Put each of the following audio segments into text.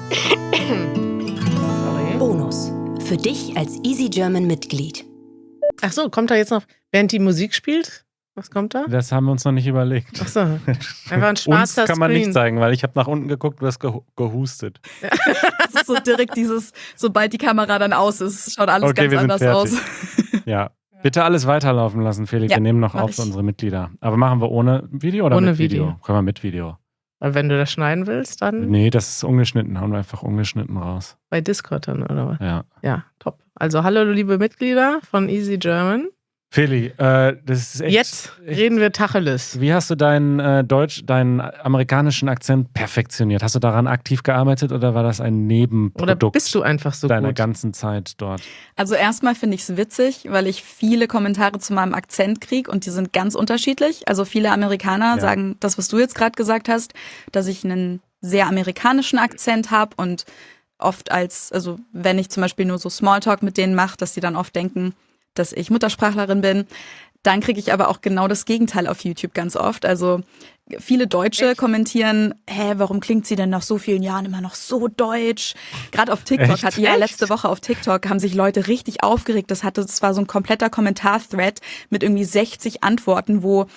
Sorry. Bonus. Für dich als Easy German Mitglied. Ach so, kommt da jetzt noch, während die Musik spielt? Was kommt da? Das haben wir uns noch nicht überlegt. Ach so, einfach ein schwarzer Uns kann man Screen. nicht zeigen, weil ich habe nach unten geguckt, du hast gehustet. Das ist so direkt dieses, sobald die Kamera dann aus ist, schaut alles Okay, ganz anders aus. Ja, bitte alles weiterlaufen lassen, Felix. Ja, Wir nehmen noch mach auf ich. für unsere Mitglieder. Aber machen wir ohne Video oder Ohne mit Video? Video. Können wir mit Video. Aber wenn du das schneiden willst, dann Nee, das ist ungeschnitten. Hauen wir einfach ungeschnitten raus. bei Discord dann, oder was? Ja. Ja, top. Also hallo liebe Mitglieder von Easy German. Feli, das ist echt... Jetzt reden wir Tacheles. Wie hast du deinen amerikanischen Akzent perfektioniert? Hast du daran aktiv gearbeitet oder war das ein Nebenprodukt Oder bist du einfach so deiner gut? ganzen Zeit dort? Also erstmal finde ich es witzig, weil ich viele Kommentare zu meinem Akzent kriege und die sind ganz unterschiedlich. Also viele Amerikaner sagen das, was du jetzt gerade gesagt hast, dass ich einen sehr amerikanischen Akzent habe und oft also wenn ich zum Beispiel nur so Smalltalk mit denen mache, dass die dann oft denken, dass ich Muttersprachlerin bin. Dann kriege ich aber auch genau das Gegenteil auf YouTube ganz oft. Also viele Deutsche kommentieren, warum klingt sie denn nach so vielen Jahren immer noch so deutsch? Gerade auf TikTok letzte Woche auf TikTok haben sich Leute richtig aufgeregt. Das war so ein kompletter Kommentar-Thread mit irgendwie 60 Antworten, wo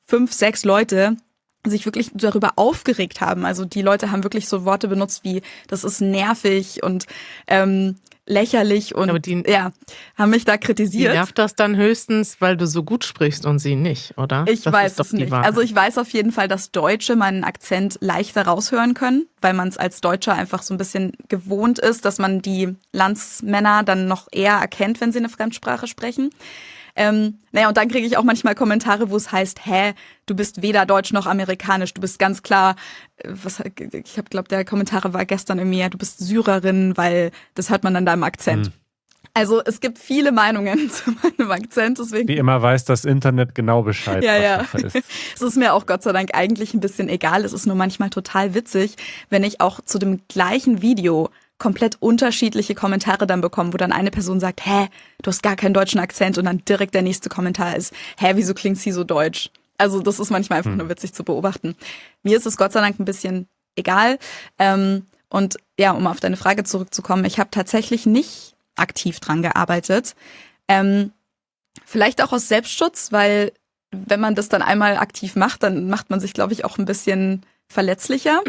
5, 6 Leute sich wirklich darüber aufgeregt haben. Also die Leute haben wirklich so Worte benutzt wie, das ist nervig und lächerlich und haben mich da kritisiert. Die nervt das dann höchstens, weil du so gut sprichst und sie nicht, oder? Ich das weiß ist doch es die nicht. Wahrheit. Also ich weiß auf jeden Fall, dass Deutsche meinen Akzent leichter raushören können, weil man es als Deutscher einfach so ein bisschen gewohnt ist, dass man die Landsmänner dann noch eher erkennt, wenn sie eine Fremdsprache sprechen. Und dann kriege ich auch manchmal Kommentare, wo es heißt, du bist weder deutsch noch amerikanisch, du bist ganz klar, ich glaube, der Kommentar war gestern irgendwie, du bist Syrerin, weil das hört man an deinem Akzent. Also es gibt viele Meinungen zu meinem Akzent, deswegen. Wie immer weiß das Internet genau Bescheid, Ja. was Sache ist. Es ist mir auch Gott sei Dank eigentlich ein bisschen egal, es ist nur manchmal total witzig, wenn ich auch zu dem gleichen Video komplett unterschiedliche Kommentare dann bekommen, wo dann eine Person sagt, du hast gar keinen deutschen Akzent und dann direkt der nächste Kommentar ist, wieso klingt sie so deutsch? Also das ist manchmal einfach nur witzig zu beobachten. Mir ist es Gott sei Dank ein bisschen egal. Und ja, um auf deine Frage zurückzukommen, ich habe tatsächlich nicht aktiv dran gearbeitet. Vielleicht auch aus Selbstschutz, weil wenn man das dann einmal aktiv macht, dann macht man sich, glaube ich, auch ein bisschen verletzlicher.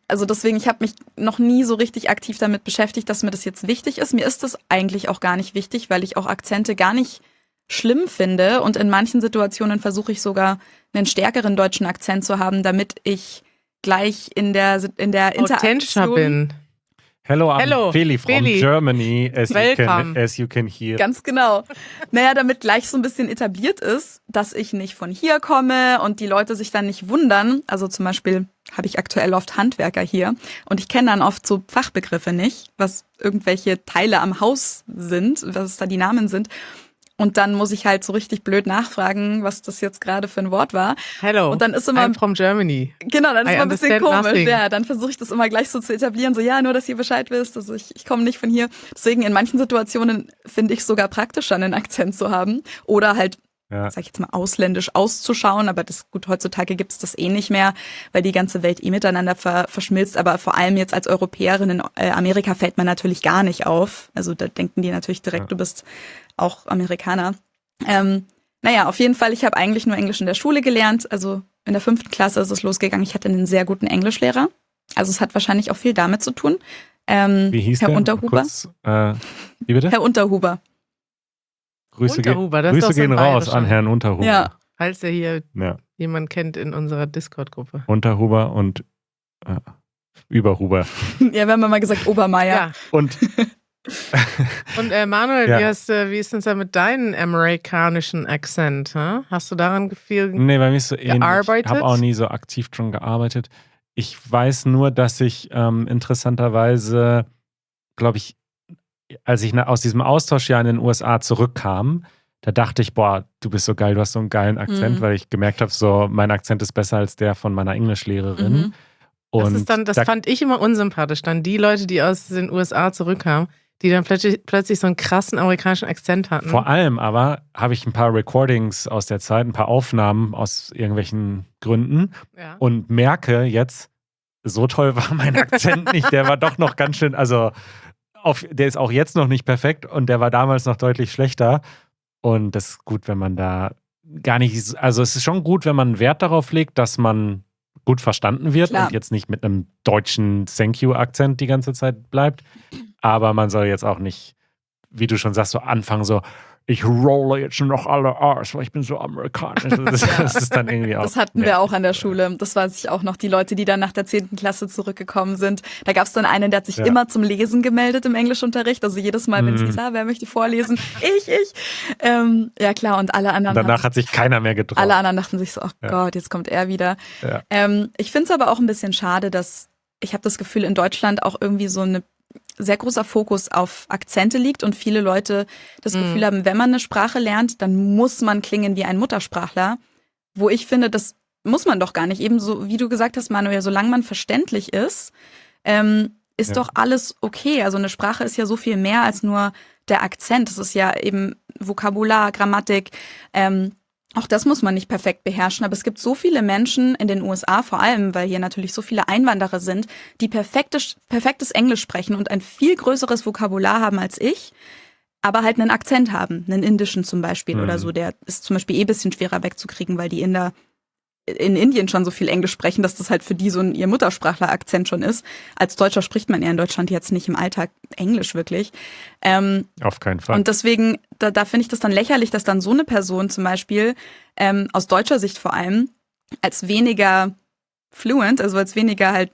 Also deswegen, ich habe mich noch nie so richtig aktiv damit beschäftigt, dass mir das jetzt wichtig ist. Mir ist das eigentlich auch gar nicht wichtig, weil ich auch Akzente gar nicht schlimm finde. Und in manchen Situationen versuche ich sogar einen stärkeren deutschen Akzent zu haben, damit ich gleich in der authentischer Interaktion bin. Hello, I'm Feli from Feli. Germany, Welcome. as you can hear. Ganz genau. Damit gleich so ein bisschen etabliert ist, dass ich nicht von hier komme und die Leute sich dann nicht wundern. Also zum Beispiel habe ich aktuell oft Handwerker hier und ich kenne dann oft so Fachbegriffe nicht, was irgendwelche Teile am Haus sind, was da die Namen sind. Und dann muss ich halt so richtig blöd nachfragen, was das jetzt gerade für ein Wort war. Hello, und dann ist immer, I'm from Germany. Genau, dann ist I immer ein bisschen understand komisch. nothing. Ja, dann versuche ich das immer gleich so zu etablieren, so nur, dass ihr Bescheid wisst. Also ich komme nicht von hier. Deswegen in manchen Situationen finde ich sogar praktischer, einen Akzent zu haben. Oder halt, sag ich jetzt mal, ausländisch auszuschauen. Aber gut, heutzutage gibt's das nicht mehr, weil die ganze Welt miteinander verschmilzt. Aber vor allem jetzt als Europäerin in Amerika fällt man natürlich gar nicht auf. Also da denken die natürlich direkt, du bist auch Amerikaner. Auf jeden Fall, ich habe eigentlich nur Englisch in der Schule gelernt. Also in der 5. Klasse ist es losgegangen. Ich hatte einen sehr guten Englischlehrer. Also es hat wahrscheinlich auch viel damit zu tun. Wie hieß Herr der? Unterhuber. Kurz, wie bitte? Herr Unterhuber. Grüße Unterhuber, das ist Grüße doch so ein gehen raus bayerischer. an Herrn Unterhuber. Ja. Falls ihr hier jemand kennt in unserer Discord-Gruppe. Unterhuber und Überhuber. Ja, wir haben mal gesagt Obermeier. Ja. Und Manuel, wie ist es denn mit deinem amerikanischen Akzent? Hast du daran viel Nee, bei mir ist so ähnlich. gearbeitet? Ich habe auch nie so aktiv dran gearbeitet. Ich weiß nur, dass ich interessanterweise, glaube ich, als ich aus diesem Austauschjahr in den USA zurückkam, da dachte ich, boah, du bist so geil, du hast so einen geilen Akzent, weil ich gemerkt habe, so mein Akzent ist besser als der von meiner Englischlehrerin. Und das fand ich immer unsympathisch. Dann die Leute, die aus den USA zurückkamen, die dann plötzlich so einen krassen amerikanischen Akzent hatten. Vor allem aber habe ich ein paar Recordings aus der Zeit, ein paar Aufnahmen aus irgendwelchen Gründen und merke jetzt, so toll war mein Akzent nicht. Der war doch noch ganz schön, also der ist auch jetzt noch nicht perfekt und der war damals noch deutlich schlechter. Und das ist gut, wenn man da gar nicht, also es ist schon gut, wenn man Wert darauf legt, dass man gut verstanden wird und jetzt nicht mit einem deutschen Thank you-Akzent die ganze Zeit bleibt. Aber man soll jetzt auch nicht, wie du schon sagst, so anfangen, so ich rolle jetzt schon noch alle R's, weil ich bin so amerikanisch. Das ist dann irgendwie auch. Das hatten wir auch an der Schule. Das weiß ich auch noch. Die Leute, die dann nach der 10. Klasse zurückgekommen sind. Da gab es dann einen, der hat sich immer zum Lesen gemeldet im Englischunterricht. Also jedes Mal, wenn es hieß, wer möchte vorlesen? Ich. Ja klar, und alle anderen. Und danach hat sich keiner mehr getraut. Alle anderen dachten sich so, oh Gott, jetzt kommt er wieder. Ja. Ich finde es aber auch ein bisschen schade, dass ich habe das Gefühl, in Deutschland auch irgendwie so eine sehr großer Fokus auf Akzente liegt und viele Leute das Gefühl haben, wenn man eine Sprache lernt, dann muss man klingen wie ein Muttersprachler, wo ich finde, das muss man doch gar nicht. Ebenso, wie du gesagt hast, Manuel, solange man verständlich ist, ist doch alles okay. Also eine Sprache ist ja so viel mehr als nur der Akzent. Das ist ja eben Vokabular, Grammatik, auch das muss man nicht perfekt beherrschen, aber es gibt so viele Menschen in den USA, vor allem, weil hier natürlich so viele Einwanderer sind, die perfektes Englisch sprechen und ein viel größeres Vokabular haben als ich, aber halt einen Akzent haben, einen indischen zum Beispiel oder so. Der ist zum Beispiel ein bisschen schwerer wegzukriegen, weil die Inder in Indien schon so viel Englisch sprechen, dass das halt für die so ihr Muttersprachler-Akzent schon ist. Als Deutscher spricht man ja in Deutschland jetzt nicht im Alltag Englisch wirklich. Auf keinen Fall. Und deswegen, da finde ich das dann lächerlich, dass dann so eine Person zum Beispiel, aus deutscher Sicht vor allem, als weniger fluent, also als weniger halt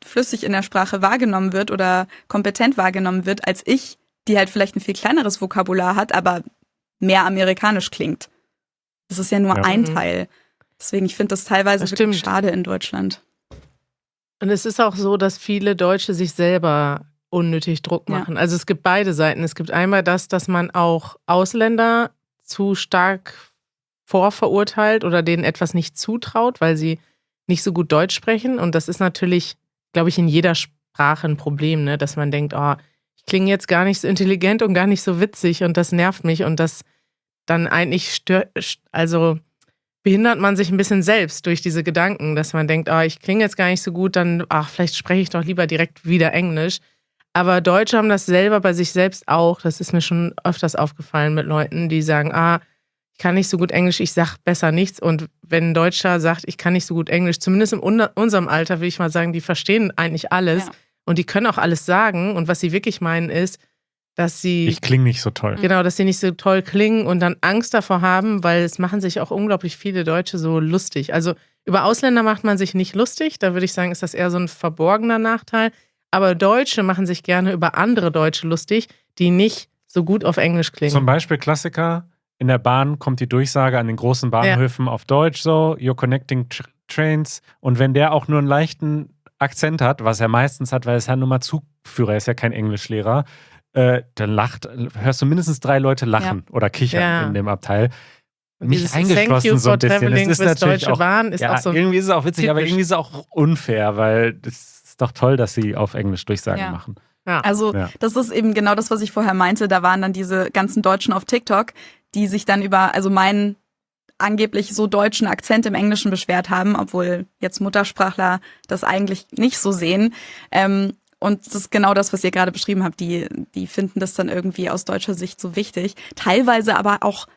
flüssig in der Sprache wahrgenommen wird oder kompetent wahrgenommen wird, als ich, die halt vielleicht ein viel kleineres Vokabular hat, aber mehr amerikanisch klingt. Das ist ja nur ein Teil. Deswegen, ich finde das teilweise wirklich schade in Deutschland. Und es ist auch so, dass viele Deutsche sich selber unnötig Druck machen. Also es gibt beide Seiten. Es gibt einmal das, dass man auch Ausländer zu stark vorverurteilt oder denen etwas nicht zutraut, weil sie nicht so gut Deutsch sprechen. Und das ist natürlich, glaube ich, in jeder Sprache ein Problem, ne? Dass man denkt, ich klinge jetzt gar nicht so intelligent und gar nicht so witzig und das nervt mich und das dann eigentlich behindert man sich ein bisschen selbst durch diese Gedanken, dass man denkt, ich klinge jetzt gar nicht so gut, dann vielleicht spreche ich doch lieber direkt wieder Englisch. Aber Deutsche haben das selber bei sich selbst auch. Das ist mir schon öfters aufgefallen mit Leuten, die sagen, ich kann nicht so gut Englisch, ich sag besser nichts. Und wenn ein Deutscher sagt, ich kann nicht so gut Englisch, zumindest in unserem Alter, will ich mal sagen, die verstehen eigentlich alles. Ja. Und die können auch alles sagen. Und was sie wirklich meinen ist, dass sie... Ich klinge nicht so toll. Genau, dass sie nicht so toll klingen und dann Angst davor haben, weil es machen sich auch unglaublich viele Deutsche so lustig. Also über Ausländer macht man sich nicht lustig. Da würde ich sagen, ist das eher so ein verborgener Nachteil. Aber Deutsche machen sich gerne über andere Deutsche lustig, die nicht so gut auf Englisch klingen. Zum Beispiel Klassiker, in der Bahn kommt die Durchsage an den großen Bahnhöfen auf Deutsch so, you're connecting trains. Und wenn der auch nur einen leichten Akzent hat, was er meistens hat, weil er ist ja nur mal Zugführer, er ist ja kein Englischlehrer, dann hörst du mindestens 3 Leute lachen oder kichern in dem Abteil. Mich eingeschlossen so ein bisschen. Es ist natürlich auch, Bahn ist auch so irgendwie ist es auch witzig, typisch. Aber irgendwie ist es auch unfair, weil das ist doch toll, dass sie auf Englisch Durchsagen machen. Ja. Also das ist eben genau das, was ich vorher meinte. Da waren dann diese ganzen Deutschen auf TikTok, die sich dann über meinen angeblich so deutschen Akzent im Englischen beschwert haben, obwohl jetzt Muttersprachler das eigentlich nicht so sehen. Und das ist genau das, was ihr gerade beschrieben habt. Die finden das dann irgendwie aus deutscher Sicht so wichtig. Teilweise aber auch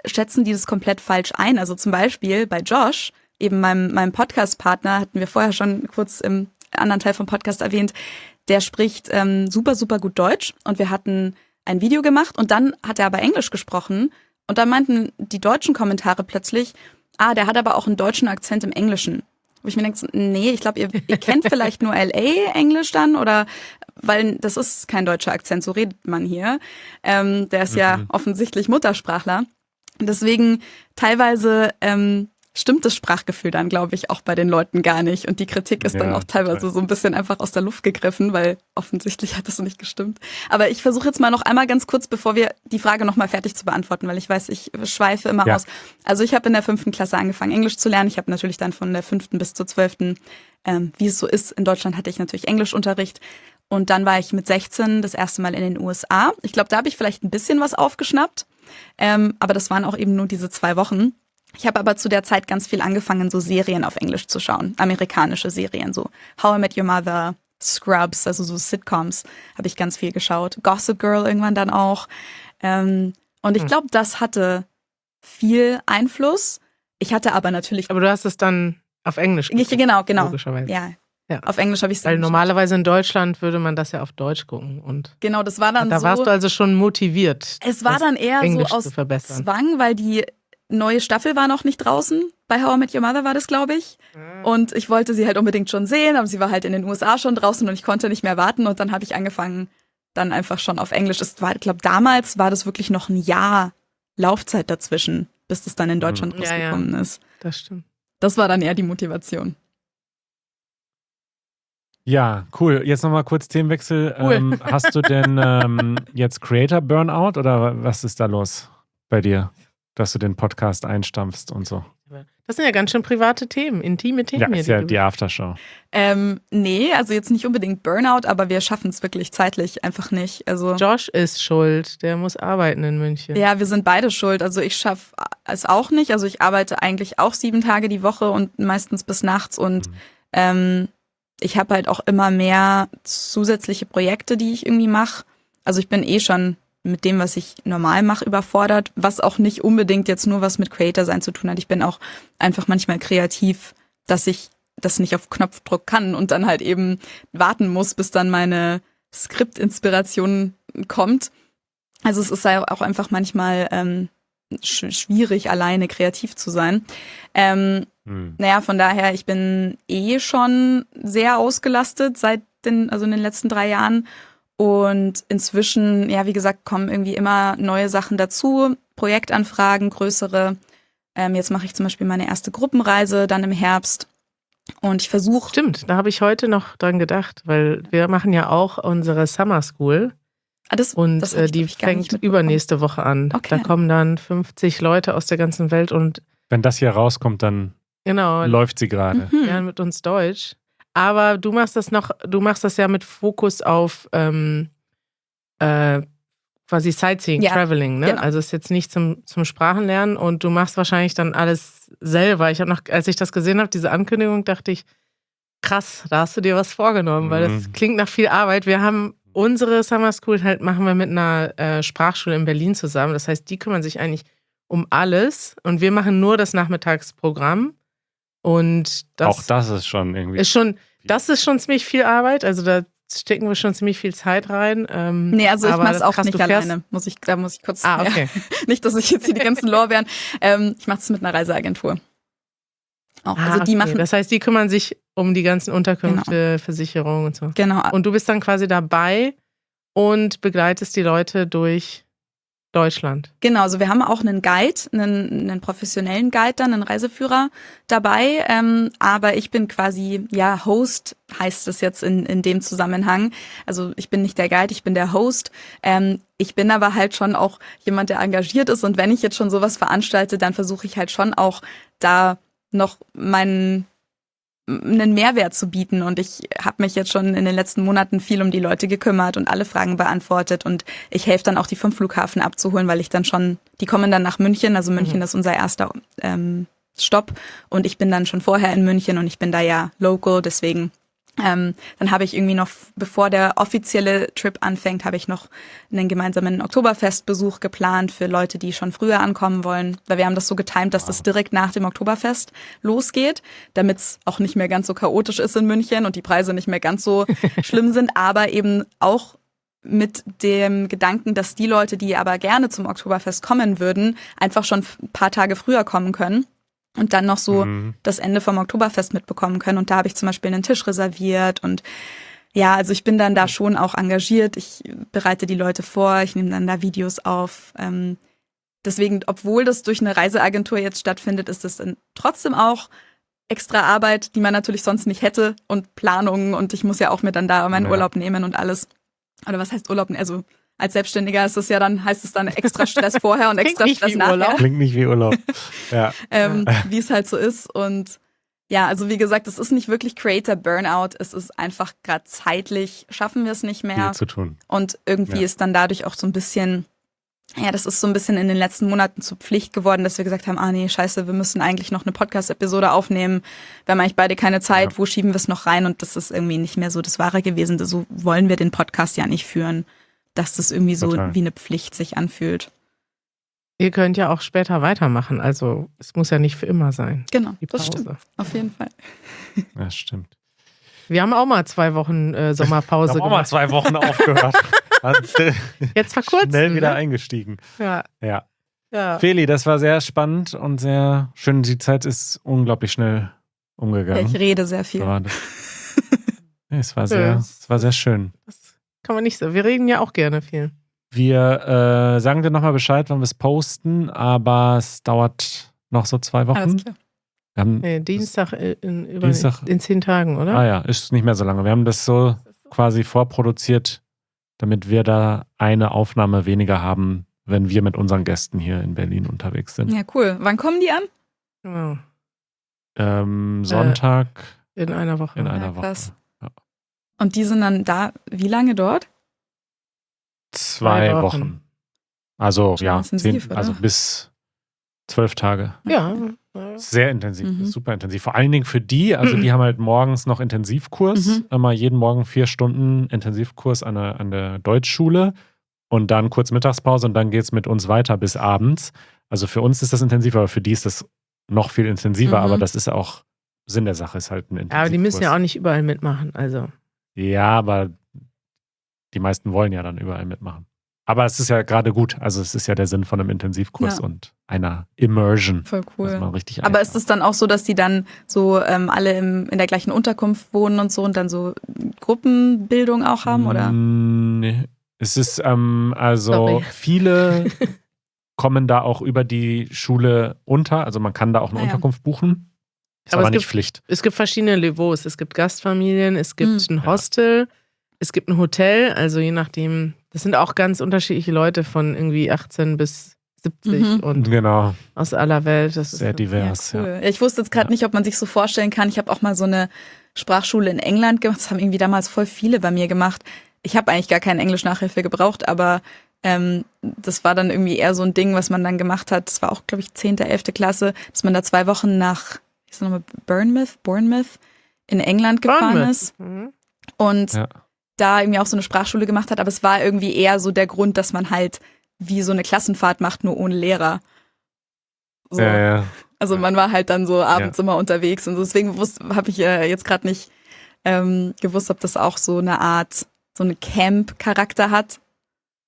schätzen die das komplett falsch ein. Also zum Beispiel bei Josh, eben meinem Podcast-Partner, hatten wir vorher schon kurz im anderen Teil vom Podcast erwähnt, der spricht super, super gut Deutsch. Und wir hatten ein Video gemacht und dann hat er aber Englisch gesprochen. Und dann meinten die deutschen Kommentare plötzlich, der hat aber auch einen deutschen Akzent im Englischen. Wo ich mir denke, nee, ich glaube, ihr kennt vielleicht nur LA-Englisch dann oder, weil das ist kein deutscher Akzent, so redet man hier. Der ist ja offensichtlich Muttersprachler. Deswegen teilweise stimmt das Sprachgefühl dann, glaube ich, auch bei den Leuten gar nicht. Und die Kritik ist dann auch teilweise so ein bisschen einfach aus der Luft gegriffen, weil offensichtlich hat das nicht gestimmt. Aber ich versuche jetzt mal noch einmal ganz kurz, bevor wir die Frage nochmal fertig zu beantworten, weil ich weiß, ich schweife immer aus. Also ich habe in der 5. Klasse angefangen, Englisch zu lernen. Ich habe natürlich dann von der 5. bis zur 12., wie es so ist, in Deutschland hatte ich natürlich Englischunterricht. Und dann war ich mit 16 das erste Mal in den USA. Ich glaube, da habe ich vielleicht ein bisschen was aufgeschnappt. Aber das waren auch eben nur diese 2 Wochen. Ich habe aber zu der Zeit ganz viel angefangen, so Serien auf Englisch zu schauen. Amerikanische Serien, so How I Met Your Mother, Scrubs, also so Sitcoms habe ich ganz viel geschaut. Gossip Girl irgendwann dann auch. Und ich glaube, das hatte viel Einfluss. Ich hatte aber natürlich... Aber du hast es dann auf Englisch geguckt. Genau. Logischerweise. Ja. Auf Englisch habe ich es Weil normalerweise in Deutschland würde man das ja auf Deutsch gucken. Und genau, das war dann da so... warst du also schon motiviert. Es war dann eher Englisch so aus zu verbessern. Zwang, weil die neue Staffel war noch nicht draußen. Bei How I Met Your Mother war das, glaube ich. Und ich wollte sie halt unbedingt schon sehen, aber sie war halt in den USA schon draußen und ich konnte nicht mehr warten. Und dann habe ich angefangen, dann einfach schon auf Englisch. Es war, ich glaube, damals war das wirklich noch ein Jahr Laufzeit dazwischen, bis das dann in Deutschland rausgekommen ist. Das stimmt. Das war dann eher die Motivation. Ja, cool. Jetzt nochmal kurz Themenwechsel. Cool. Hast du denn jetzt Creator Burnout oder was ist da los bei dir, dass du den Podcast einstampfst und so? Das sind ja ganz schön private Themen, intime Themen. Ja, hier, ist ja du- die Aftershow. Nee, also jetzt nicht unbedingt Burnout, aber wir schaffen es wirklich zeitlich einfach nicht. Also Josh ist schuld, der muss arbeiten in München. ja, wir sind beide schuld. Also ich schaffe es auch nicht. Also ich arbeite eigentlich auch 7 Tage die Woche und meistens bis nachts und ich habe halt auch immer mehr zusätzliche Projekte, die ich irgendwie mache. Also ich bin schon mit dem, was ich normal mache, überfordert, was auch nicht unbedingt jetzt nur was mit Creator sein zu tun hat. Ich bin auch einfach manchmal kreativ, dass ich das nicht auf Knopfdruck kann und dann halt eben warten muss, bis dann meine Skriptinspiration kommt. Also es ist auch einfach manchmal schwierig, alleine kreativ zu sein. Naja, von daher, ich bin schon sehr ausgelastet in den letzten 3 Jahren. Und inzwischen, ja, wie gesagt, kommen irgendwie immer neue Sachen dazu, Projektanfragen, größere. Jetzt mache ich zum Beispiel meine erste Gruppenreise dann im Herbst. Und ich versuche... Stimmt, da habe ich heute noch dran gedacht, weil wir machen ja auch unsere Summer School. Und das hab ich, die glaub ich, gar nicht fängt mitbekommen. übernächste Woche an. Okay. Da kommen dann 50 Leute aus der ganzen Welt und Wenn das hier rauskommt, dann genau, läuft sie gerade. lernen mit uns Deutsch. Aber du machst das ja mit Fokus auf quasi Sightseeing, Ja, Traveling, ne? genau. Also ist jetzt nicht zum Sprachenlernen und du machst wahrscheinlich dann alles selber. Ich habe noch, als ich das gesehen habe, diese Ankündigung, dachte ich, krass, da hast du dir was vorgenommen, weil das klingt nach viel Arbeit. Wir haben unsere Summer School machen wir mit einer Sprachschule in Berlin zusammen. Das heißt, die kümmern sich eigentlich um alles und wir machen nur das Nachmittagsprogramm. Und Auch das ist schon irgendwie. das ist schon ziemlich viel Arbeit. Also da stecken wir schon ziemlich viel Zeit rein. Nee, also ich aber mache es auch krass, nicht du fährst- alleine. Da muss ich kurz... Ah, okay. Nicht, dass ich jetzt hier die ganzen Lorbeeren... ich mache es mit einer Reiseagentur. Auch. Also die okay. machen... Das heißt, die kümmern sich um die ganzen Unterkünfte, Versicherungen und so. Genau. Und du bist dann quasi dabei und begleitest die Leute durch Deutschland. Genau, also wir haben auch einen Guide, einen professionellen Guide dann, einen Reiseführer dabei, aber ich bin quasi, ja, Host heißt es jetzt in dem Zusammenhang. Also ich bin nicht der Guide, ich bin der Host. Ich bin aber halt schon auch jemand, der engagiert ist und wenn ich jetzt schon sowas veranstalte, dann versuche ich halt schon auch da noch einen Mehrwert zu bieten und ich habe mich jetzt schon in den letzten Monaten viel um die Leute gekümmert und alle Fragen beantwortet und ich helfe dann auch, die vom Flughafen abzuholen, weil ich dann schon, die kommen dann nach München, also München ist unser erster Stopp und ich bin dann schon vorher in München und ich bin da ja local, deswegen dann habe ich irgendwie noch, bevor der offizielle Trip anfängt, habe ich noch einen gemeinsamen Oktoberfestbesuch geplant für Leute, die schon früher ankommen wollen. Weil wir haben das so getimt, dass das direkt nach dem Oktoberfest losgeht, damit es auch nicht mehr ganz so chaotisch ist in München und die Preise nicht mehr ganz so schlimm sind, aber eben auch mit dem Gedanken, dass die Leute, die aber gerne zum Oktoberfest kommen würden, einfach schon ein paar Tage früher kommen können. Und dann noch so das Ende vom Oktoberfest mitbekommen können. Und da habe ich zum Beispiel einen Tisch reserviert. Und ja, also ich bin dann da schon auch engagiert. Ich bereite die Leute vor, ich nehme dann da Videos auf. Deswegen, obwohl das durch eine Reiseagentur jetzt stattfindet, ist das dann trotzdem auch extra Arbeit, die man natürlich sonst nicht hätte. Und Planungen. Und ich muss ja auch mir dann da meinen Urlaub nehmen und alles. Oder was heißt Urlaub? Also als Selbstständiger ist es ja dann, heißt es dann extra Stress vorher und extra Stress nachher. Klingt nicht wie Urlaub. Ja. Wie es halt so ist. Und ja, also wie gesagt, es ist nicht wirklich Creator Burnout. Es ist einfach gerade zeitlich, schaffen wir es nicht mehr. Viel zu tun. Und irgendwie ist dann dadurch auch so ein bisschen Ja, das ist so ein bisschen in den letzten Monaten zur Pflicht geworden, dass wir gesagt haben, nee, scheiße, wir müssen eigentlich noch eine Podcast-Episode aufnehmen. Wir haben eigentlich beide keine Zeit, wo schieben wir es noch rein? Und das ist irgendwie nicht mehr so das Wahre gewesen. So wollen wir den Podcast ja nicht führen, dass das irgendwie so wie eine Pflicht sich anfühlt. Ihr könnt ja auch später weitermachen, also es muss ja nicht für immer sein. Genau, das stimmt, auf jeden Fall. Ja, stimmt. Wir haben auch mal 2 Wochen Sommerpause gemacht. Wir haben auch mal 2 Wochen aufgehört. Jetzt vor kurzem. Schnell wieder eingestiegen. Ja. Feli, das war sehr spannend und sehr schön. Die Zeit ist unglaublich schnell umgegangen. Ich rede sehr viel. Es war sehr schön. Das kann man nicht so. Wir reden ja auch gerne viel. Wir sagen dir nochmal Bescheid, wann wir es posten, aber es dauert noch so 2 Wochen. Alles klar. Wir haben Dienstag in 10 Tagen, oder? Ah ja, ist nicht mehr so lange. Wir haben das so quasi vorproduziert, damit wir da eine Aufnahme weniger haben, wenn wir mit unseren Gästen hier in Berlin unterwegs sind. Ja, cool. Wann kommen die an? Genau. Sonntag. In einer Woche. In einer Woche. Krass. Ja. Und die sind dann da, wie lange dort? 2 Wochen. Also intensiv, also bis 12 Tage. Ja. Sehr intensiv, super intensiv. Vor allen Dingen für die, also die haben halt morgens noch Intensivkurs, immer jeden Morgen 4 Stunden Intensivkurs an der Deutschschule und dann kurz Mittagspause und dann geht es mit uns weiter bis abends. Also für uns ist das intensiv, aber für die ist das noch viel intensiver, aber das ist auch Sinn der Sache, ist halt ein Intensivkurs. Aber die müssen ja auch nicht überall mitmachen, also. Ja, aber die meisten wollen ja dann überall mitmachen. Aber es ist ja gerade gut. Also es ist ja der Sinn von einem Intensivkurs und einer Immersion. Voll cool. Man richtig aber ist es dann auch so, dass die dann so alle in der gleichen Unterkunft wohnen und so und dann so Gruppenbildung auch haben, oder? Nee. Es ist viele kommen da auch über die Schule unter. Also man kann da auch eine Unterkunft buchen. Ist aber nicht Pflicht. Es gibt verschiedene Niveaus. Es gibt Gastfamilien, es gibt ein Hostel, es gibt ein Hotel. Also je nachdem, das sind auch ganz unterschiedliche Leute von irgendwie 18 bis 70 und aus aller Welt. Das sehr ist divers. Ja, cool. Ich wusste jetzt gerade nicht, ob man sich so vorstellen kann. Ich habe auch mal so eine Sprachschule in England gemacht. Das haben irgendwie damals voll viele bei mir gemacht. Ich habe eigentlich gar keine Englisch-Nachhilfe gebraucht, aber das war dann irgendwie eher so ein Ding, was man dann gemacht hat. Das war auch, glaube ich, 10., 11. Klasse, dass man da 2 Wochen nach Bournemouth in England gefahren ist. Und da irgendwie auch so eine Sprachschule gemacht hat. Aber es war irgendwie eher so der Grund, dass man halt wie so eine Klassenfahrt macht, nur ohne Lehrer. So. Ja. Also man war halt dann so abends immer unterwegs und so. Deswegen habe ich jetzt gerade nicht gewusst, ob das auch so eine Art, so eine Camp-Charakter hat.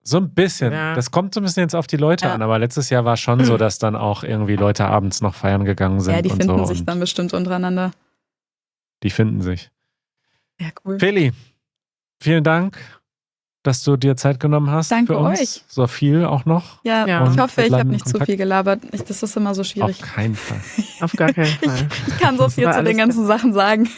So ein bisschen. Ja. Das kommt so ein bisschen jetzt auf die Leute an, aber letztes Jahr war schon so, dass dann auch irgendwie Leute abends noch feiern gegangen sind. Ja, die finden so sich dann bestimmt untereinander. Die finden sich. Ja, cool. Feli, vielen Dank, dass du dir Zeit genommen hast. Danke für uns. Euch. So viel auch noch. Ja, ich hoffe, ich habe nicht zu viel gelabert. Das ist immer so schwierig. Auf keinen Fall. Auf gar keinen Fall. Ich kann so viel zu den ganzen Sachen sagen.